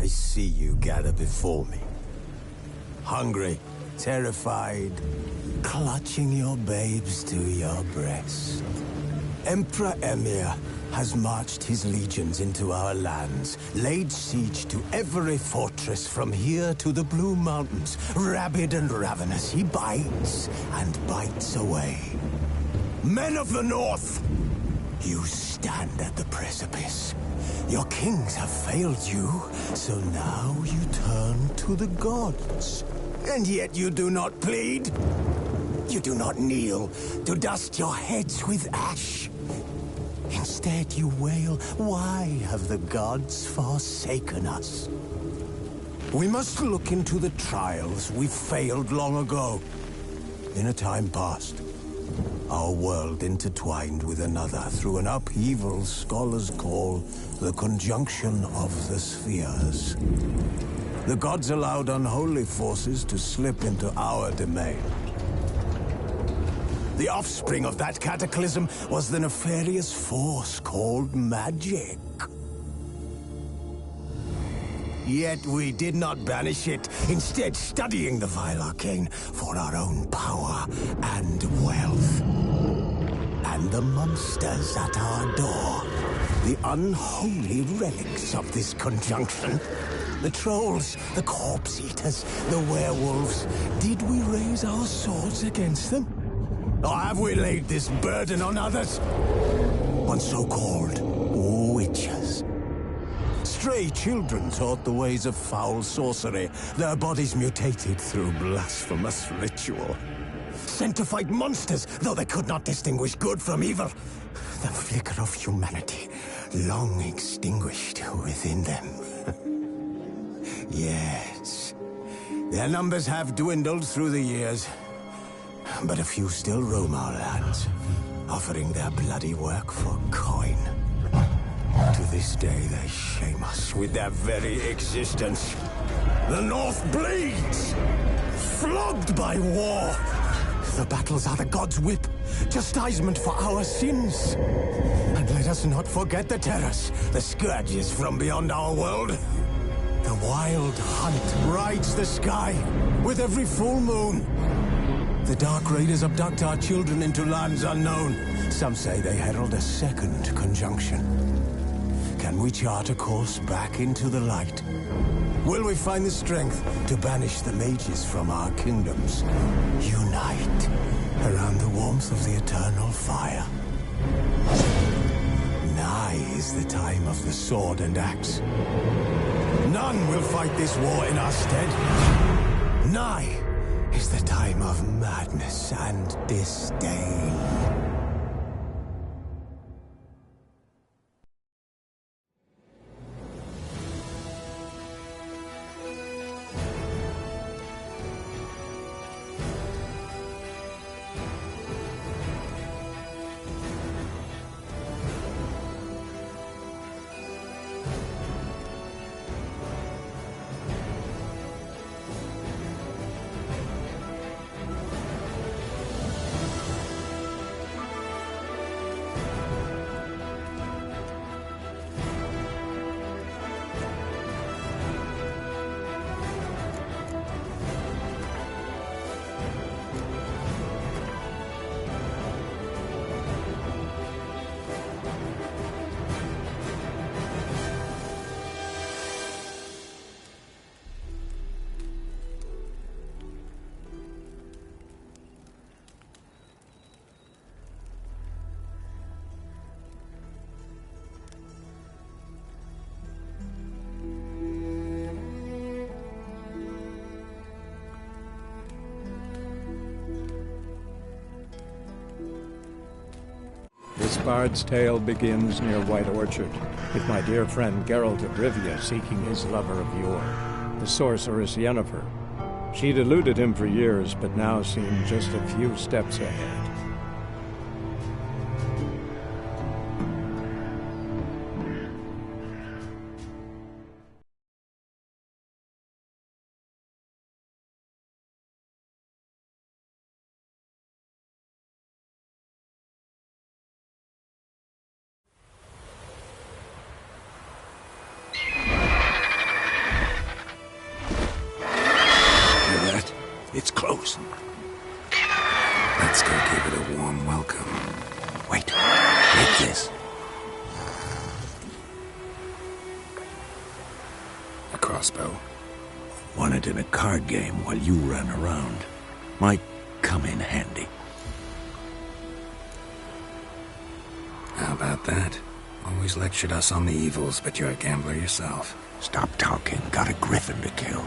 I see you gather before me. Hungry, terrified, clutching your babes to your breast. Emperor Emir has marched his legions into our lands, laid siege to every fortress from here to the Blue Mountains. Rabid and ravenous, he bites and bites away. Men of the North, you stand at the precipice. Your kings have failed you, so now you turn to the gods. And yet you do not plead. You do not kneel to dust your heads with ash. Instead you wail, why have the gods forsaken us? We must look into the trials we failed long ago. In a time past, our world intertwined with another through an upheaval scholars call the conjunction of the spheres. The gods allowed unholy forces to slip into our domain. The offspring of that cataclysm was the nefarious force called magic. Yet we did not banish it, instead studying the vile arcane for our own power and wealth. And the monsters at our door, the unholy relics of this conjunction. The trolls, the corpse-eaters, the werewolves. Did we raise our swords against them? Or have we laid this burden on others? On so-called witches. Stray children taught the ways of foul sorcery, their bodies mutated through blasphemous ritual. Sent to fight monsters, though they could not distinguish good from evil. The flicker of humanity, long extinguished within them. Yes, their numbers have dwindled through the years. But a few still roam our lands, offering their bloody work for coin. To this day, they shame us with their very existence. The North bleeds, flogged by war. The battles are the gods' whip, chastisement for our sins. And let us not forget the terrors, the scourges from beyond our world. The wild hunt rides the sky with every full moon. The Dark Raiders abduct our children into lands unknown. Some say they herald a second conjunction. Can we chart a course back into the light? Will we find the strength to banish the mages from our kingdoms? Unite around the warmth of the eternal fire. Nigh is the time of the sword and axe. None will fight this war in our stead. Nigh is the time of madness and disdain. This bard's tale begins near White Orchard, with my dear friend Geralt of Rivia seeking his lover of yore, the sorceress Yennefer. She'd eluded him for years, but now seemed just a few steps ahead. chosen. Let's go give it a warm welcome. Wait, take this. A crossbow. Want it in a card game while you run around. Might come in handy. How about that? Always lectured us on the evils, but you're a gambler yourself. Stop talking. Got a Griffin to kill.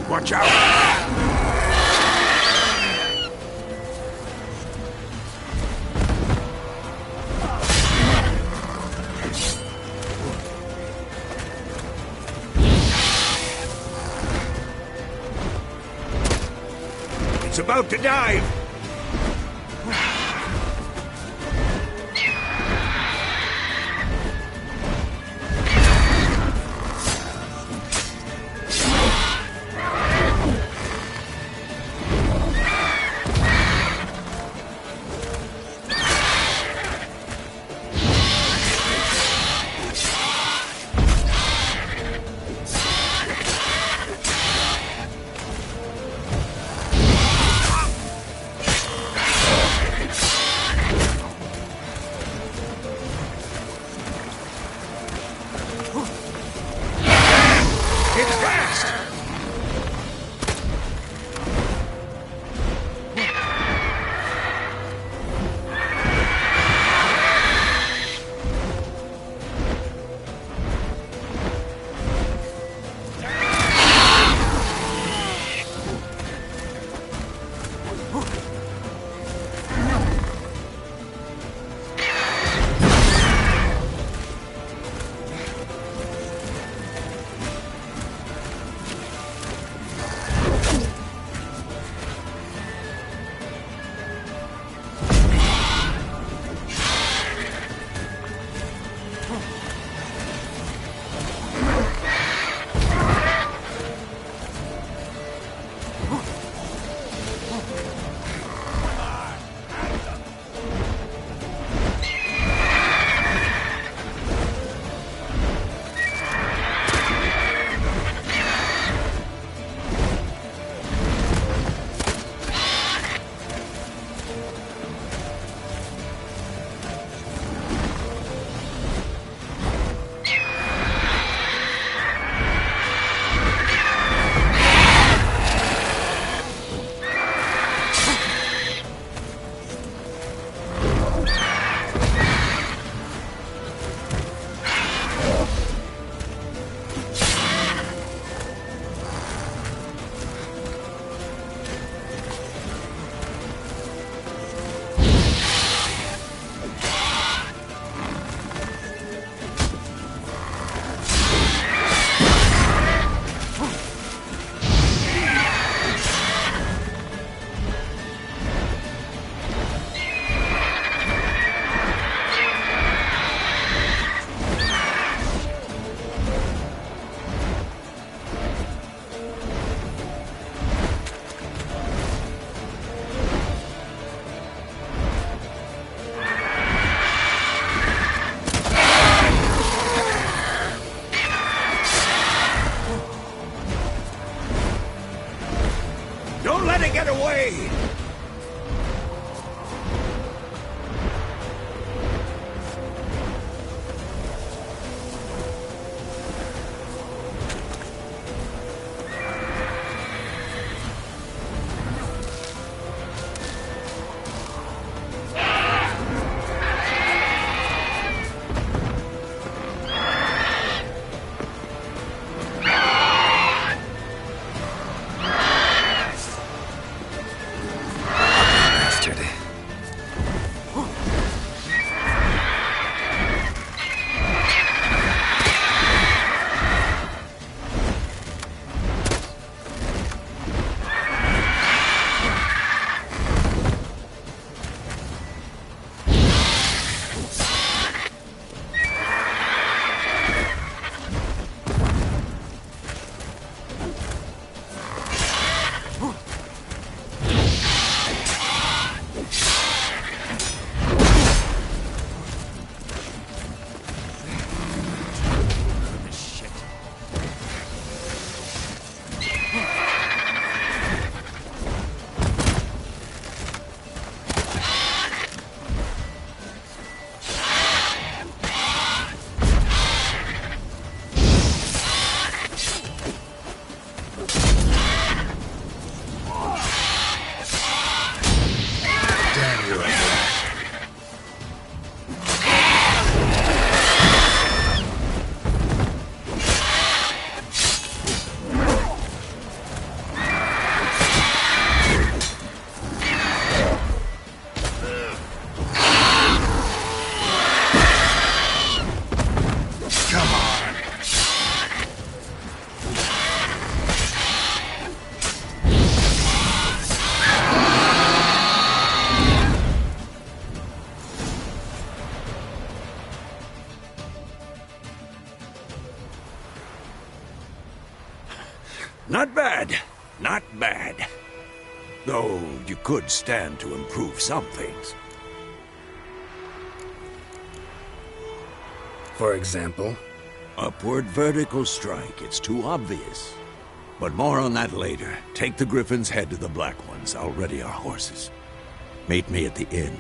Watch out! It's about to dive! Not bad. Not bad. Though you could stand to improve some things. For example? Upward vertical strike. It's too obvious. But more on that later. Take the Griffin's head to the Black Ones. I'll ready our horses. Meet me at the inn.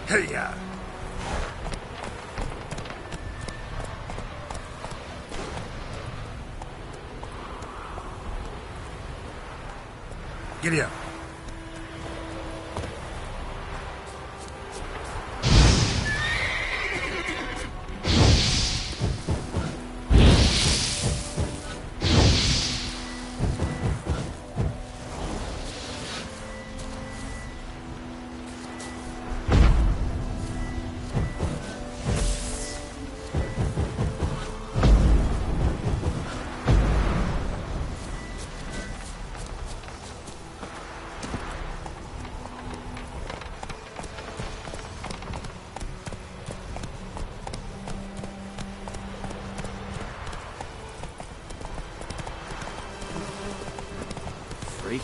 Hey-ya! Giddy up. Freak.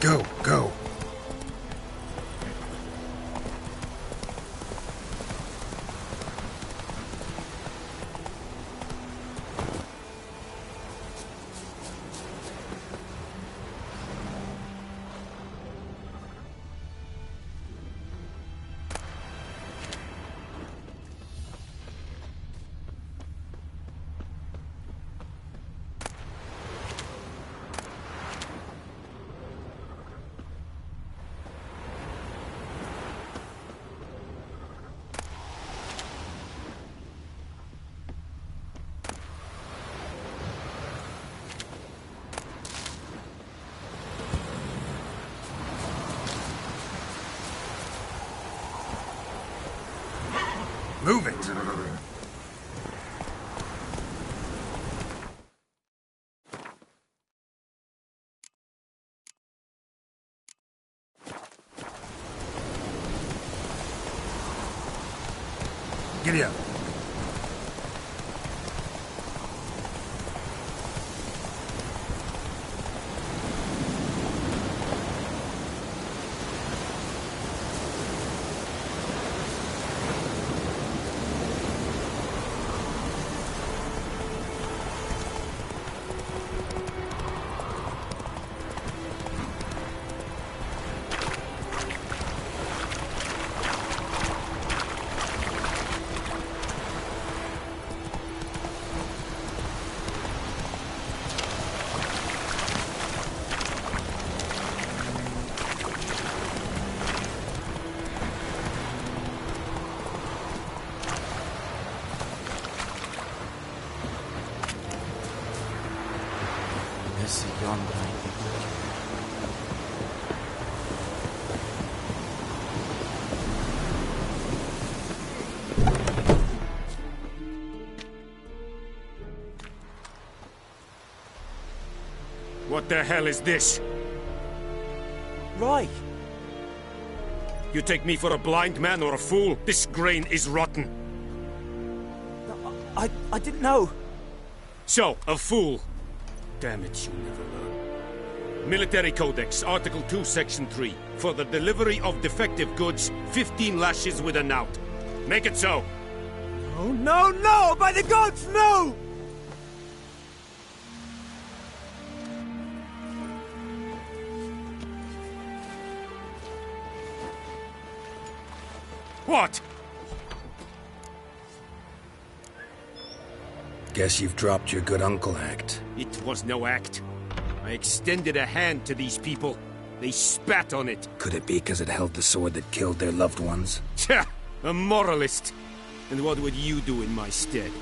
Go, go. Move it! Giddy up. What the hell is this? Right. You take me for a blind man or a fool? This grain is rotten. I didn't know. So, a fool. Damn it, you never learn. Military Codex, Article 2, Section 3. For the delivery of defective goods, 15 lashes with a knout. Make it so. Oh, no, no! By the gods, no! What? Guess you've dropped your good uncle act. It was no act. I extended a hand to these people. They spat on it. Could it be because it held the sword that killed their loved ones? Tja! A moralist. And what would you do in my stead?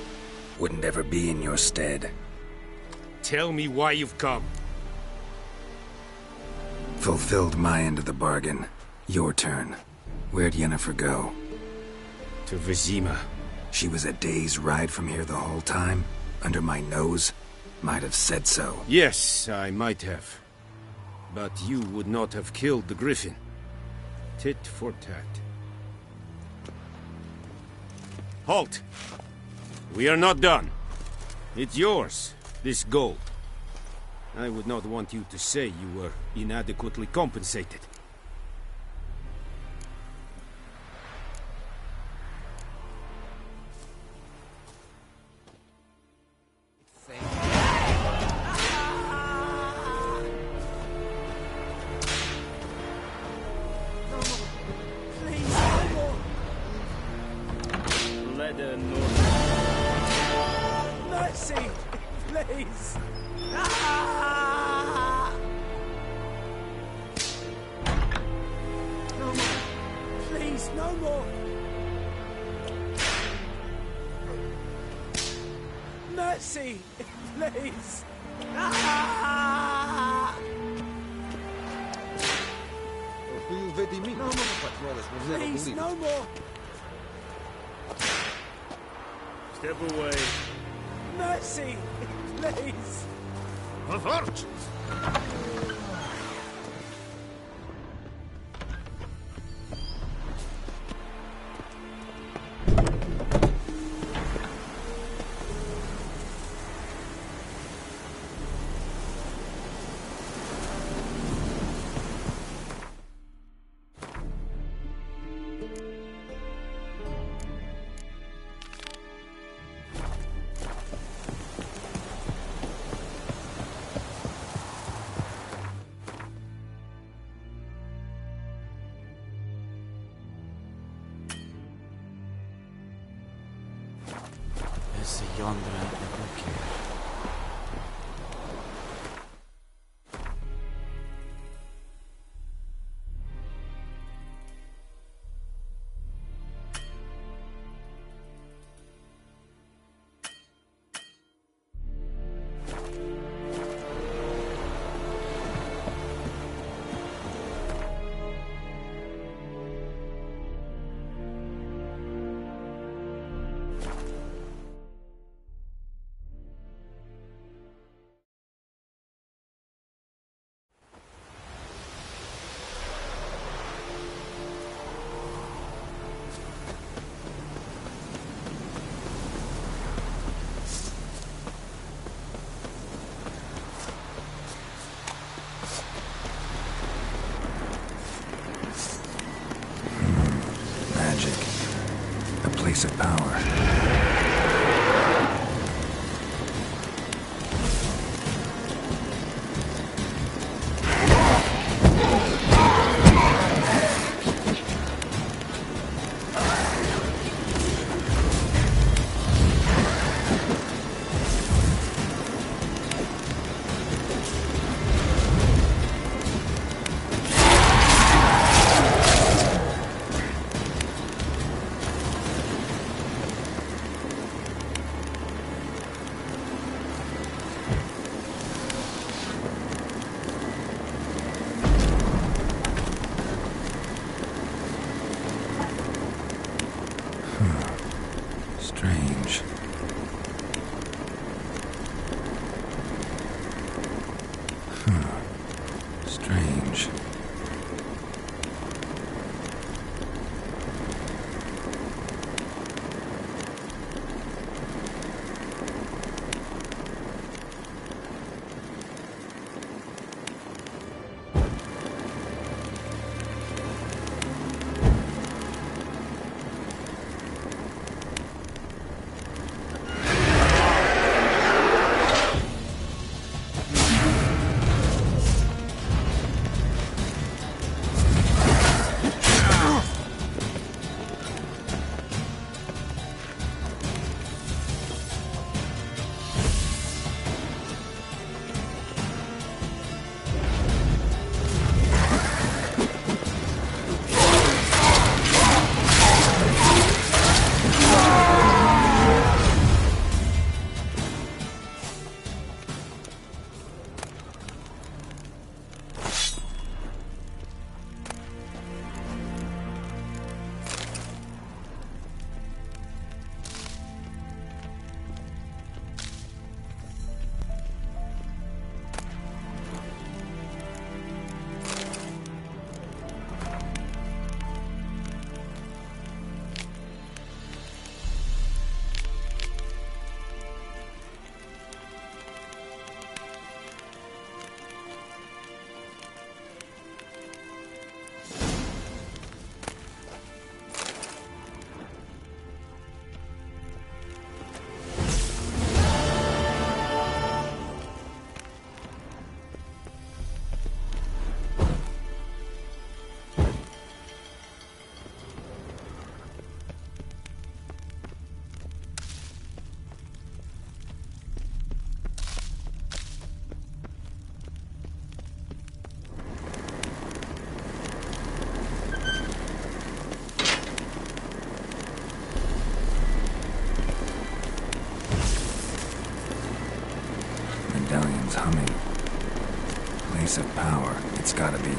Wouldn't ever be in your stead. Tell me why you've come. Fulfilled my end of the bargain. Your turn. Where'd Yennefer go? To Vizima. She was a day's ride from here the whole time? Under my nose? Might have said so. Yes, I might have. But you would not have killed the Griffin. Tit for tat. Halt! We are not done. It's yours, this gold. I would not want you to say you were inadequately compensated. Mercy! Please! Ah! No more! Please, no more! Mercy! Please! Ah! No more! Please, no more! Step away. Mercy! Please! Avart! Is yonder at the book. Place of power. Strange. Strange. Medallion's humming. Place of power. It's gotta be.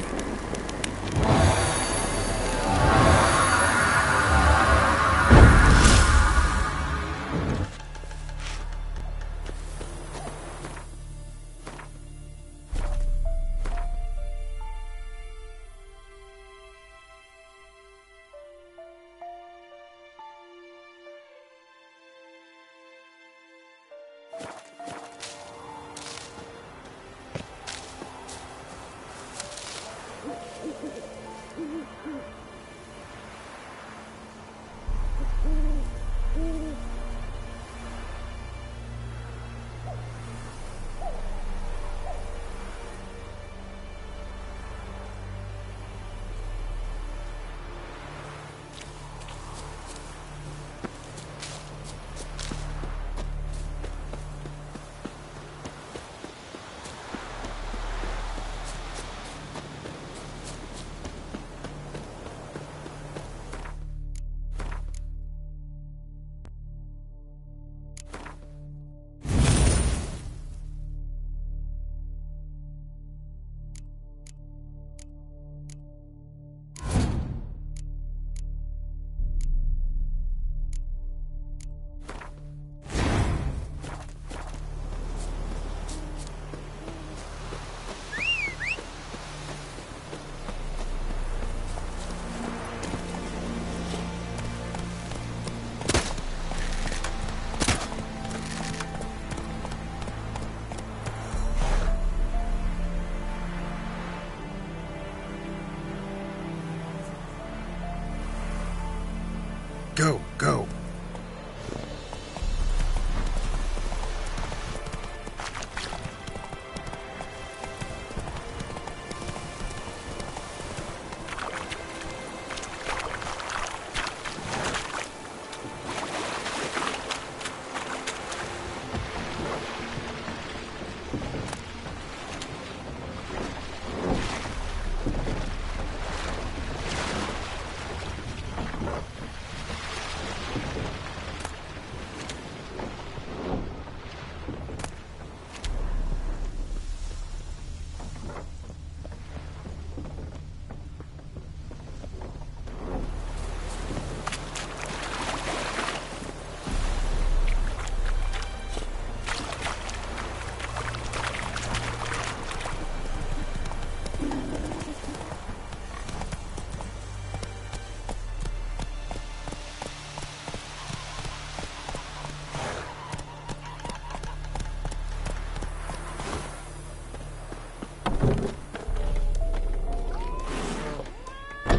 Go, go.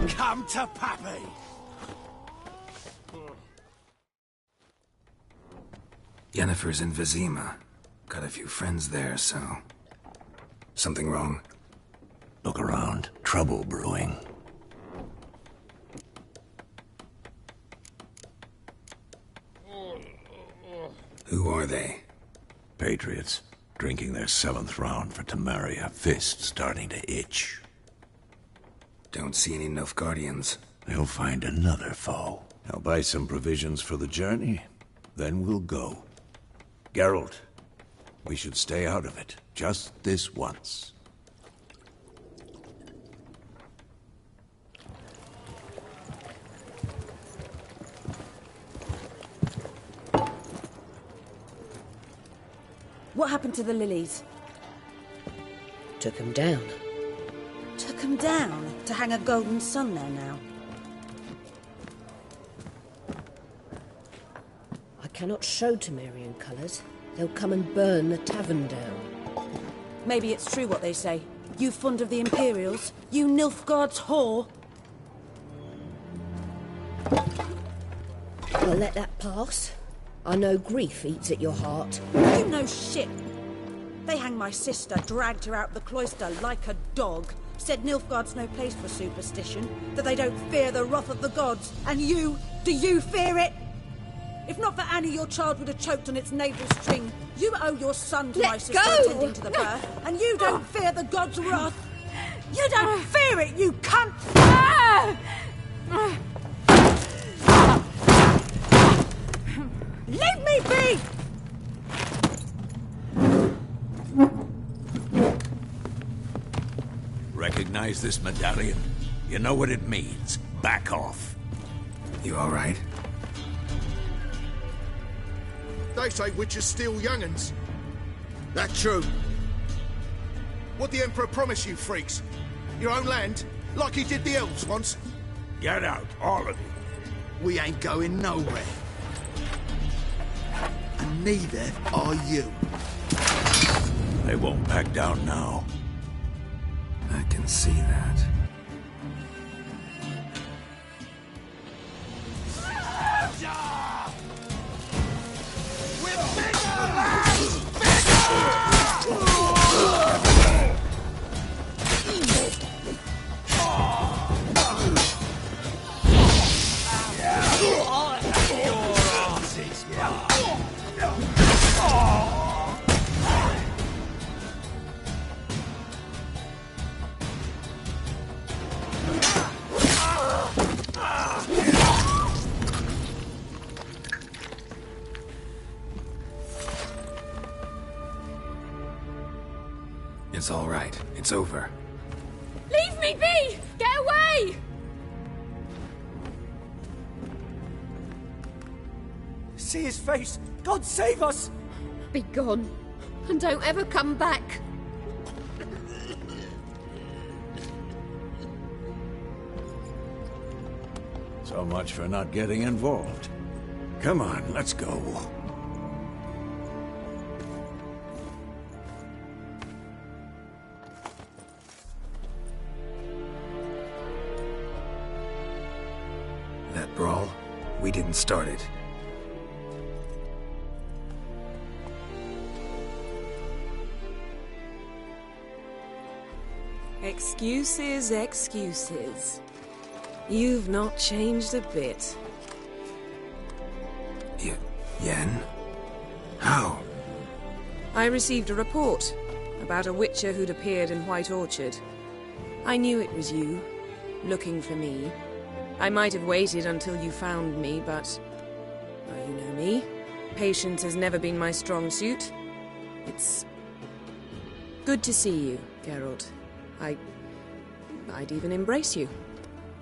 Come to Pappy! Yennefer's in Vizima. Got a few friends there, so... Something wrong? Look around. Trouble brewing. Who are they? Patriots. Drinking their 7th round for Temeria. Fist starting to itch. Don't see any Nilfgaardians. They'll find another foe. I'll buy some provisions for the journey. Then we'll go. Geralt, we should stay out of it. Just this once. What happened to the lilies? Took him down. Took them down to hang a golden sun there now. I cannot show Temerian colours. They'll come and burn the tavern down. Maybe it's true what they say. You fond of the Imperials? You Nilfgaard's whore? I'll let that pass. I know grief eats at your heart. You know shit. They hanged my sister, dragged her out the cloister like a dog. Said Nilfgaard's no place for superstition, that they don't fear the wrath of the gods. And you, do you fear it? If not for Annie, your child would have choked on its navel string. You owe your son to my sister attending to the birth, and you don't fear the gods' wrath. You don't fear it, you cunt! Leave me be! Recognize this medallion? You know what it means. Back off. You all right? They say witches steal young'uns. That true? What the Emperor promise you, freaks? Your own land? Like he did the elves once? Get out, all of you. We ain't going nowhere. And neither are you. They won't back down now. I can see that. It's all right. It's over. Leave me be! Get away! See his face! God save us! Be gone. And don't ever come back. So much for not getting involved. Come on, let's go. That brawl, we didn't start it. Excuses, excuses. You've not changed a bit. Yen? How? I received a report about a witcher who'd appeared in White Orchard. I knew it was you, looking for me. I might have waited until you found me, but... well, you know me. Patience has never been my strong suit. It's... good to see you, Geralt. I'd even embrace you.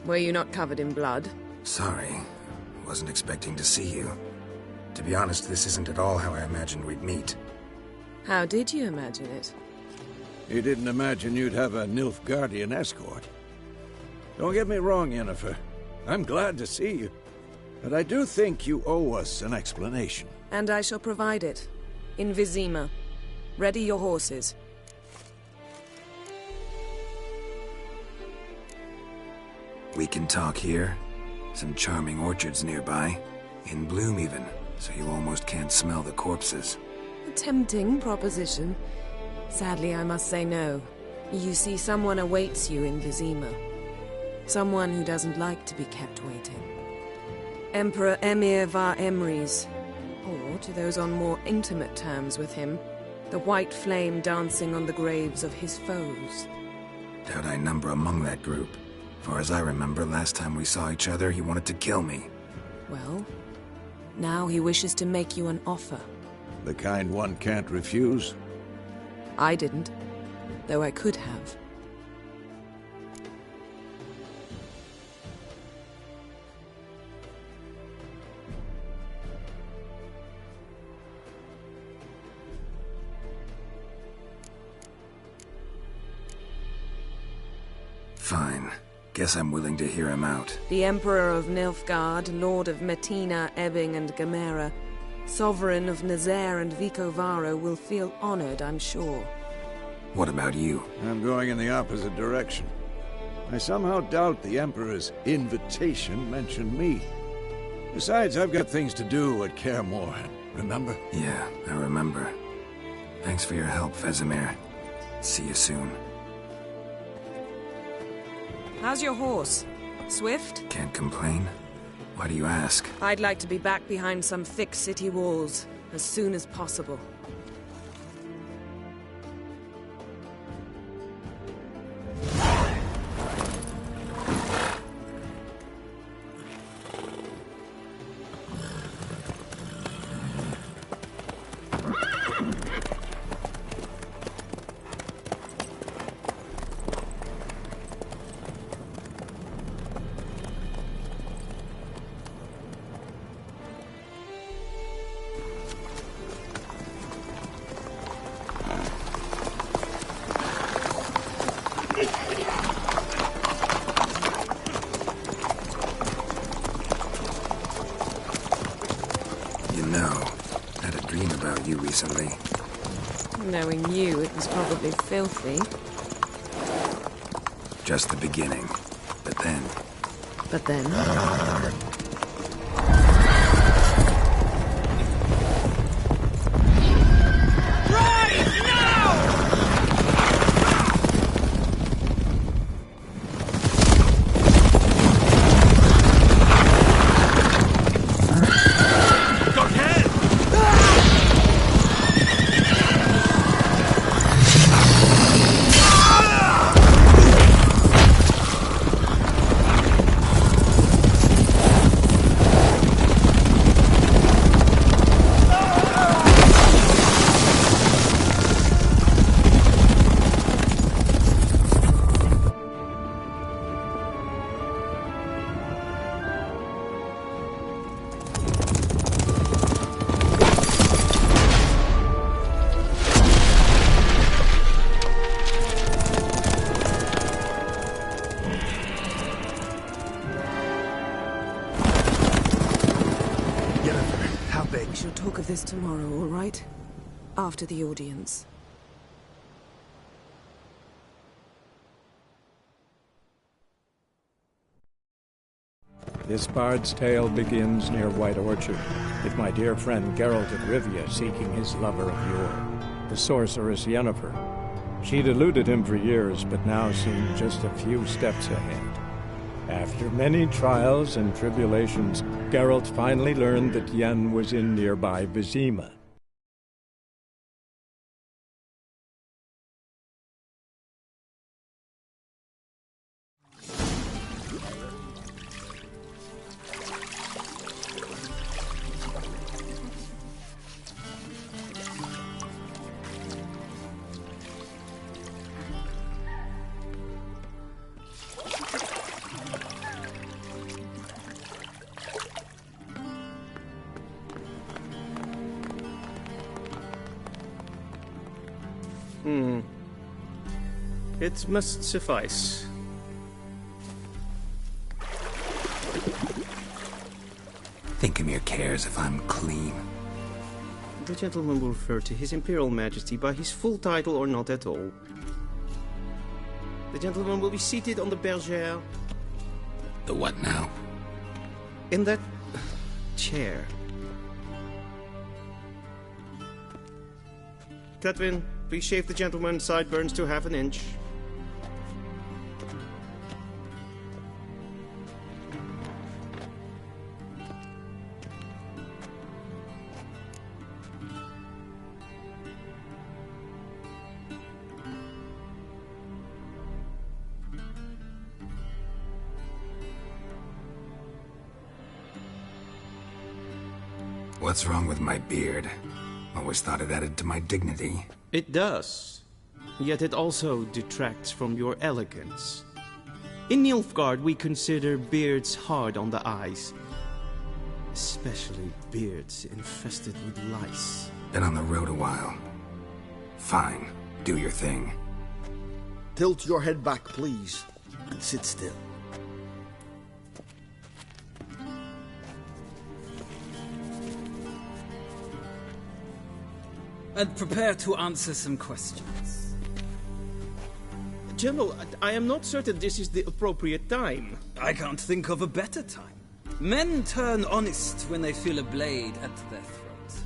Were you not covered in blood? Sorry. Wasn't expecting to see you. To be honest, this isn't at all how I imagined we'd meet. How did you imagine it? You didn't imagine you'd have a Nilfgaardian escort. Don't get me wrong, Yennefer. I'm glad to see you. But I do think you owe us an explanation. And I shall provide it. In Vizima. Ready your horses. We can talk here. Some charming orchards nearby. In bloom even, so you almost can't smell the corpses. A tempting proposition. Sadly, I must say no. You see, someone awaits you in Vizima. Someone who doesn't like to be kept waiting. Emperor Emir var Emrys. Or, to those on more intimate terms with him, the white flame dancing on the graves of his foes. Doubt I number among that group. Far as I remember, last time we saw each other, he wanted to kill me. Well, now he wishes to make you an offer. The kind one can't refuse? I didn't, though I could have. Fine. Guess I'm willing to hear him out. The Emperor of Nilfgaard, Lord of Metina, Ebbing and Gamera, Sovereign of Nazaire and Vicovaro will feel honored, I'm sure. What about you? I'm going in the opposite direction. I somehow doubt the Emperor's invitation mentioned me. Besides, I've got things to do at Kaer Morhen, remember? Yeah, I remember. Thanks for your help, Vesemir. See you soon. How's your horse? Swift? Can't complain. Why do you ask? I'd like to be back behind some thick city walls as soon as possible. Recently. Knowing you, it was probably filthy. Just the beginning. But then... But then? We shall talk of this tomorrow, all right? After the audience. This bard's tale begins near White Orchard, with my dear friend Geralt of Rivia seeking his lover of yore, the sorceress Yennefer. She'd eluded him for years, but now seemed just a few steps ahead. After many trials and tribulations, Geralt finally learned that Yen was in nearby Vizima. It must suffice. Thinkamere cares if I'm clean. The gentleman will refer to His Imperial Majesty by his full title or not at all. The gentleman will be seated on the bergère. The what now? In that chair. Catwin, please shave the gentleman's sideburns to half an inch. What's wrong with my beard? Always thought it added to my dignity. It does. Yet it also detracts from your elegance. In Nilfgaard, we consider beards hard on the eyes. Especially beards infested with lice. Been on the road a while. Fine. Do your thing. Tilt your head back, please, and sit still. And prepare to answer some questions. General, I am not certain this is the appropriate time. I can't think of a better time. Men turn honest when they feel a blade at their throat.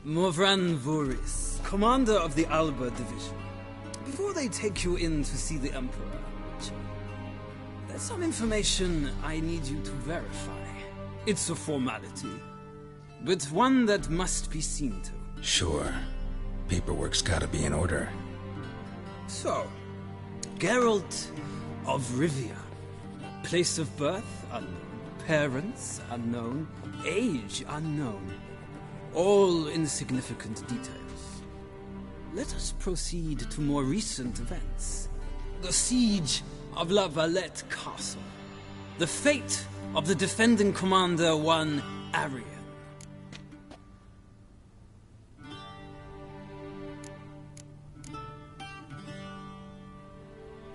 Morvran Voris, commander of the Alba Division. Before they take you in to see the Emperor, there's some information I need you to verify. It's a formality, but one that must be seen to. Sure. Paperwork's gotta be in order. So, Geralt of Rivia. Place of birth unknown. Parents unknown. Age unknown. All insignificant details. Let us proceed to more recent events. The siege of La Valette Castle. The fate of the defending commander, one Arian.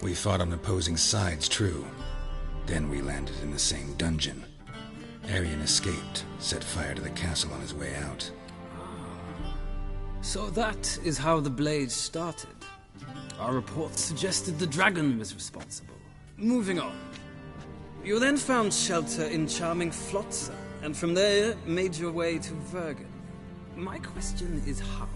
We fought on opposing sides, true. Then we landed in the same dungeon. Arian escaped, set fire to the castle on his way out. So that is how the blaze started. Our reports suggested the dragon was responsible. Moving on. You then found shelter in charming Flotsam, and from there made your way to Vergen. My question is how?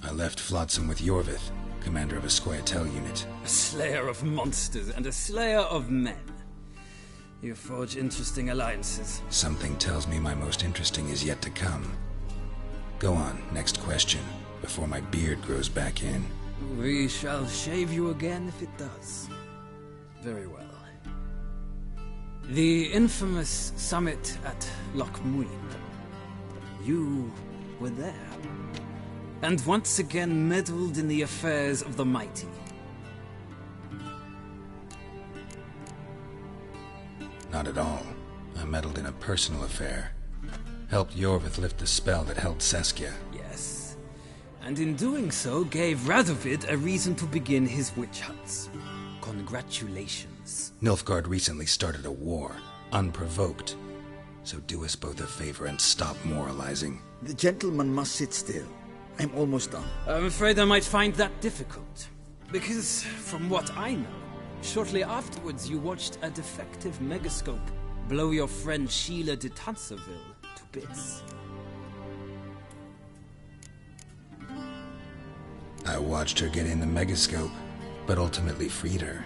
I left Flotsam with Yorvith, commander of a Scoia'tael unit. A slayer of monsters and a slayer of men. You forge interesting alliances. Something tells me my most interesting is yet to come. Go on, next question, before my beard grows back in. We shall shave you again if it does. Very well. The infamous summit at Loch Muin. You were there. And once again meddled in the affairs of the mighty. Not at all. I meddled in a personal affair. Helped Yorvith lift the spell that held Saskia. Yes. And in doing so, gave Radovid a reason to begin his witch hunts. Congratulations. Nilfgaard recently started a war, unprovoked. So do us both a favor and stop moralizing. The gentleman must sit still I'm almost done. I'm afraid I might find that difficult. Because, from what I know, shortly afterwards you watched a defective megascope blow your friend Sheila de Tanserville to bits. I watched her get in the megascope, but ultimately freed her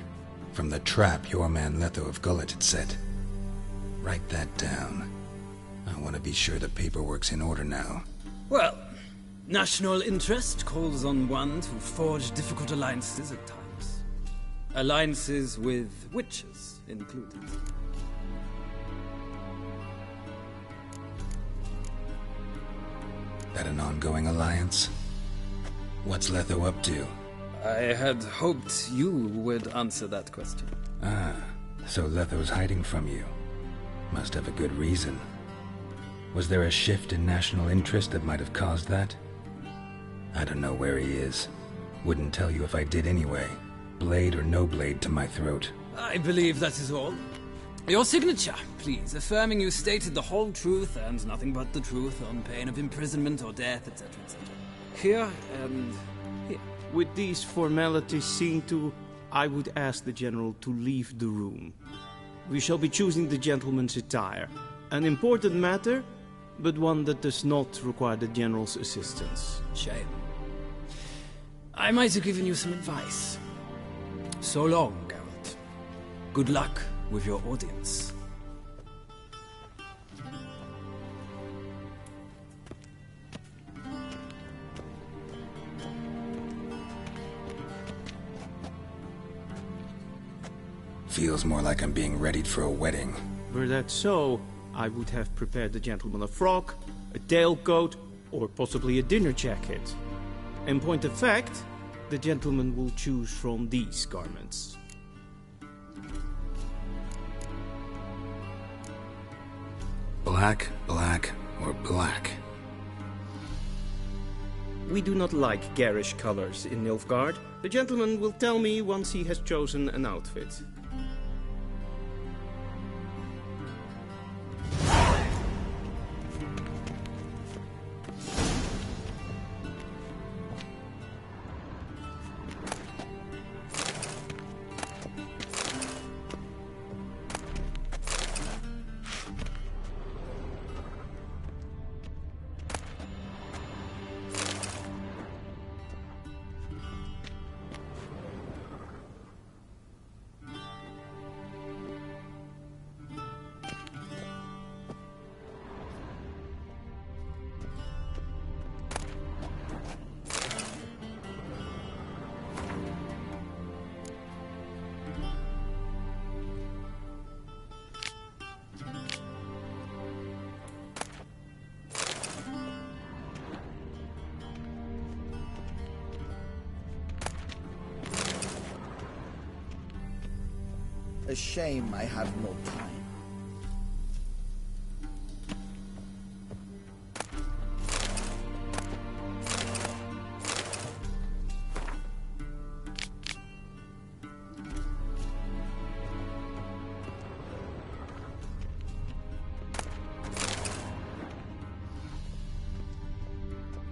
from the trap your man Letho of Gullet had set. Write that down. I want to be sure the paperwork's in order now. Well, national interest calls on one to forge difficult alliances at times. Alliances with witches included. That an ongoing alliance? What's Letho up to? I had hoped you would answer that question. Ah, so Letho's hiding from you. Must have a good reason. Was there a shift in national interest that might have caused that? I don't know where he is. Wouldn't tell you if I did anyway. Blade or no blade to my throat. I believe that is all. Your signature, please, affirming you stated the whole truth and nothing but the truth on pain of imprisonment or death, etc., etc. Here and here. With these formalities seen to, I would ask the General to leave the room. We shall be choosing the gentleman's attire. An important matter, but one that does not require the General's assistance. Shame. I might have given you some advice. So long, Geralt. Good luck with your audience. Feels more like I'm being readied for a wedding. Were that so, I would have prepared the gentleman a frock, a tailcoat, or possibly a dinner jacket. In point of fact, the gentleman will choose from these garments. Black, black, or black? We do not like garish colors in Nilfgaard. The gentleman will tell me once he has chosen an outfit. A shame I have no time.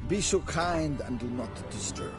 Be so kind and do not disturb.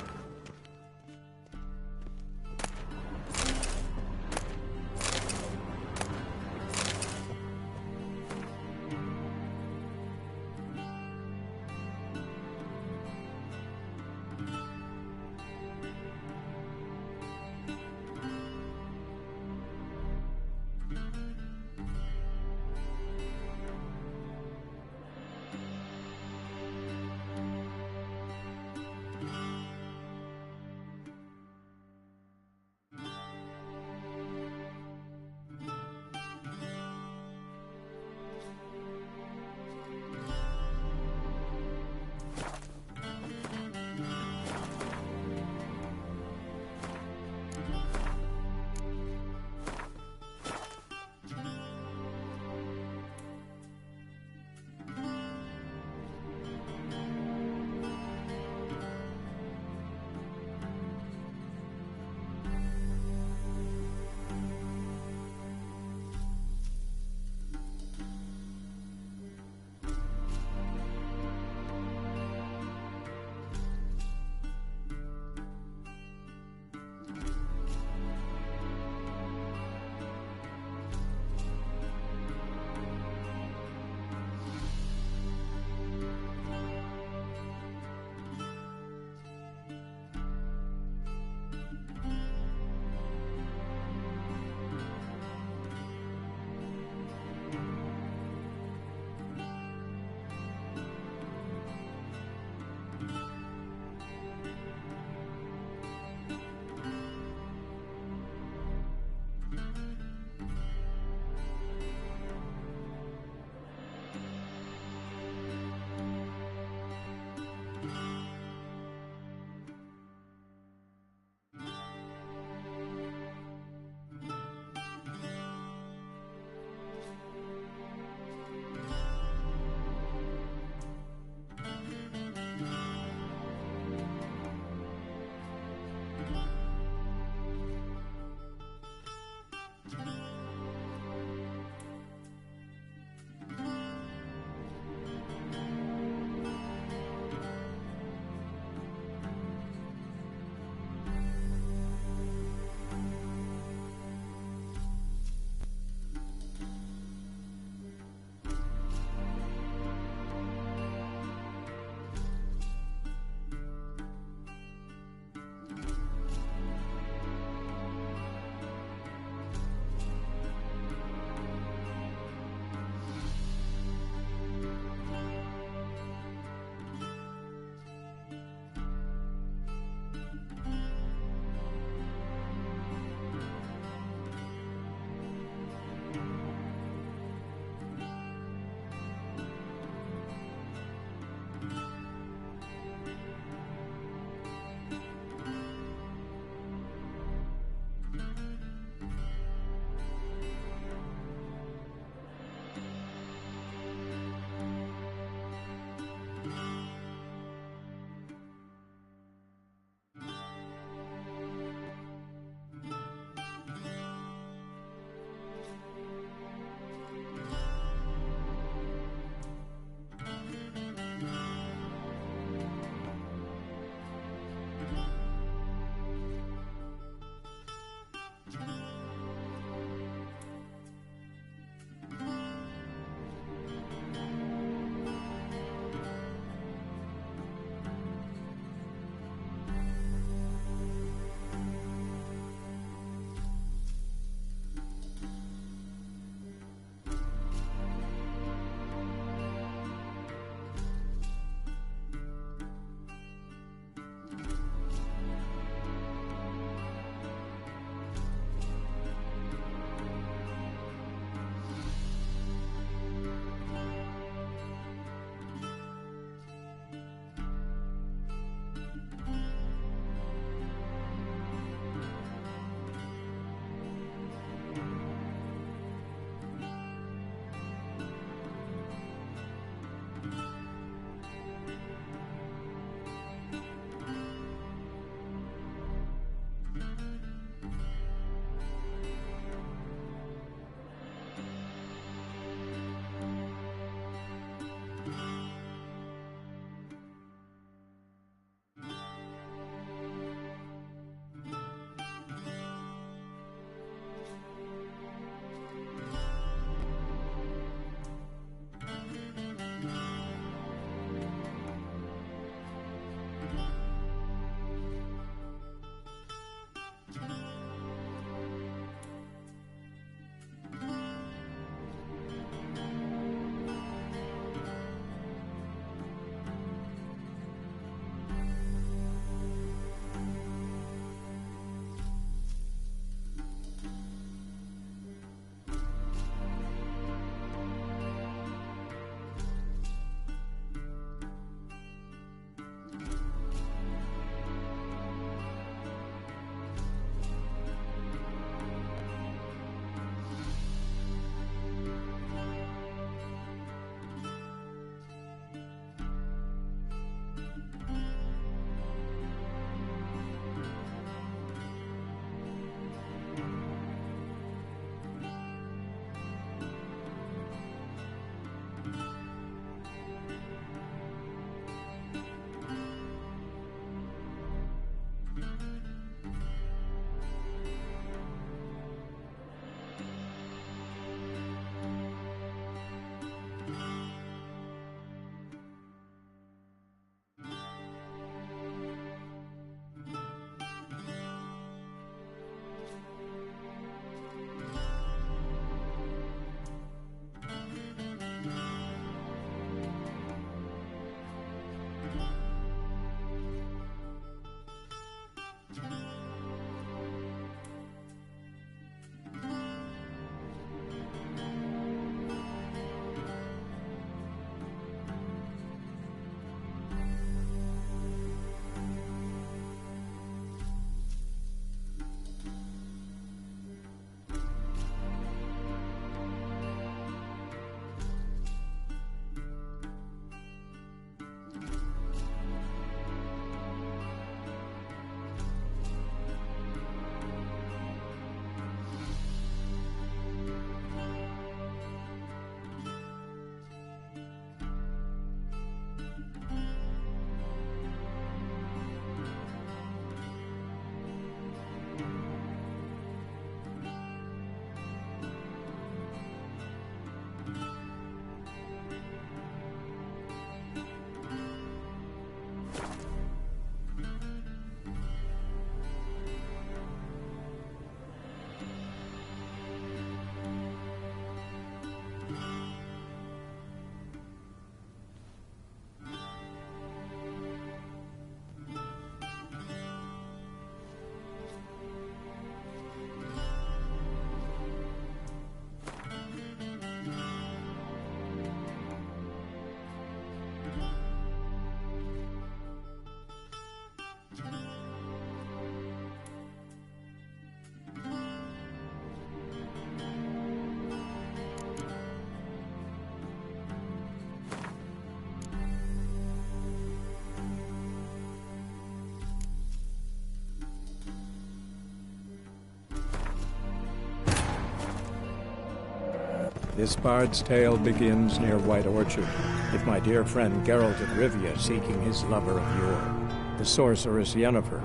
This bard's tale begins near White Orchard, with my dear friend Geralt of Rivia seeking his lover of yore, the sorceress Yennefer.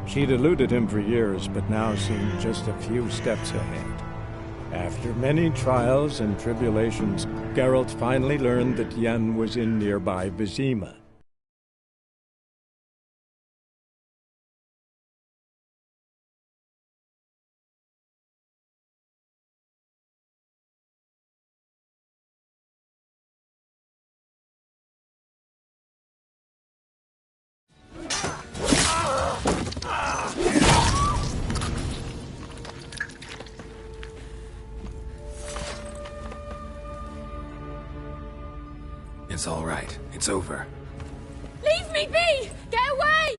She'd eluded him for years, but now seemed just a few steps ahead. After many trials and tribulations, Geralt finally learned that Yen was in nearby Vizima. It's all right. It's over. Leave me be! Get away!